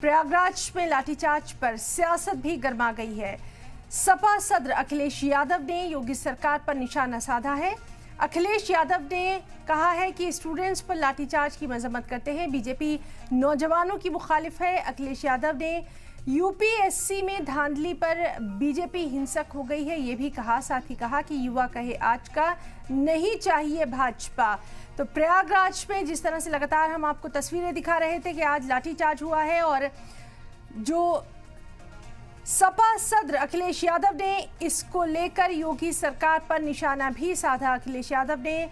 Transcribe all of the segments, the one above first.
प्रयागराज में लाठीचार्ज पर सियासत भी गर्मा गई है। सपा सदर अखिलेश यादव ने योगी सरकार पर निशाना साधा है। अखिलेश यादव ने कहा है कि स्टूडेंट्स पर लाठीचार्ज की मजम्मत करते हैं, बीजेपी नौजवानों की मुखालिफ है। अखिलेश यादव ने यूपीएससी में धांधली पर बीजेपी हिंसक हो गई है, ये भी कहा। साथ ही कहा कि युवा कहे आज का नहीं चाहिए भाजपा। तो प्रयागराज में जिस तरह से लगातार हम आपको तस्वीरें दिखा रहे थे कि आज लाठीचार्ज हुआ है और जो सपा सदर अखिलेश यादव ने इसको लेकर योगी सरकार पर निशाना भी साधा। अखिलेश यादव ने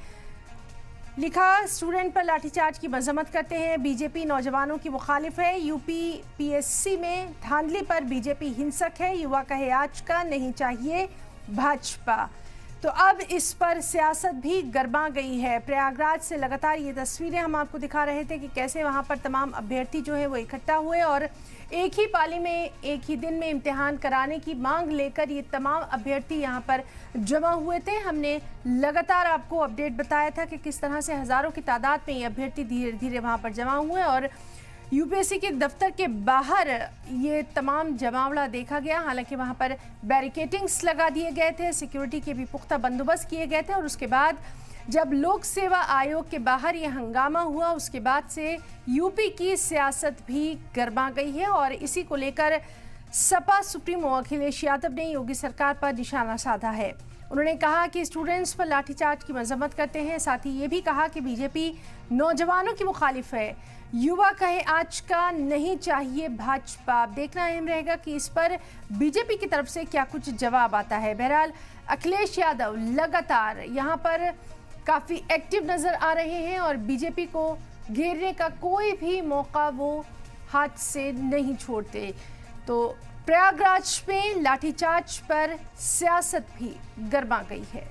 लिखा, स्टूडेंट पर लाठीचार्ज की मजम्मत करते हैं, बीजेपी नौजवानों की मुखालिफ है। यूपी पीएससी में धांधली पर बीजेपी हिंसक है, युवा कहे आज का नहीं चाहिए भाजपा। तो अब इस पर सियासत भी गर्मा गई है। प्रयागराज से लगातार ये तस्वीरें हम आपको दिखा रहे थे कि कैसे वहां पर तमाम अभ्यर्थी जो है वो इकट्ठा हुए और एक ही पाली में एक ही दिन में इम्तिहान कराने की मांग लेकर ये तमाम अभ्यर्थी यहां पर जमा हुए थे। हमने लगातार आपको अपडेट बताया था कि किस तरह से हजारों की तादाद में ये अभ्यर्थी धीरे धीरे वहां पर जमा हुए और यूपीएससी के दफ्तर के बाहर ये तमाम जमावड़ा देखा गया। हालांकि वहां पर बैरिकेटिंग्स लगा दिए गए थे, सिक्योरिटी के भी पुख्ता बंदोबस्त किए गए थे और उसके बाद जब लोक सेवा आयोग के बाहर ये हंगामा हुआ उसके बाद से यूपी की सियासत भी गर्मा गई है और इसी को लेकर सपा सुप्रीमो अखिलेश यादव ने योगी सरकार पर निशाना साधा है। उन्होंने कहा कि स्टूडेंट्स पर लाठीचार्ज की मजम्मत करते हैं। साथ ही ये भी कहा कि बीजेपी नौजवानों की मुखालिफ है, युवा कहे आज का नहीं चाहिए भाजपा। देखना अहम रहेगा कि इस पर बीजेपी की तरफ से क्या कुछ जवाब आता है। बहरहाल अखिलेश यादव लगातार यहाँ पर काफ़ी एक्टिव नज़र आ रहे हैं और बीजेपी को घेरने का कोई भी मौका वो हाथ से नहीं छोड़ते। तो प्रयागराज में लाठीचार्ज पर सियासत भी गर्मा गई है।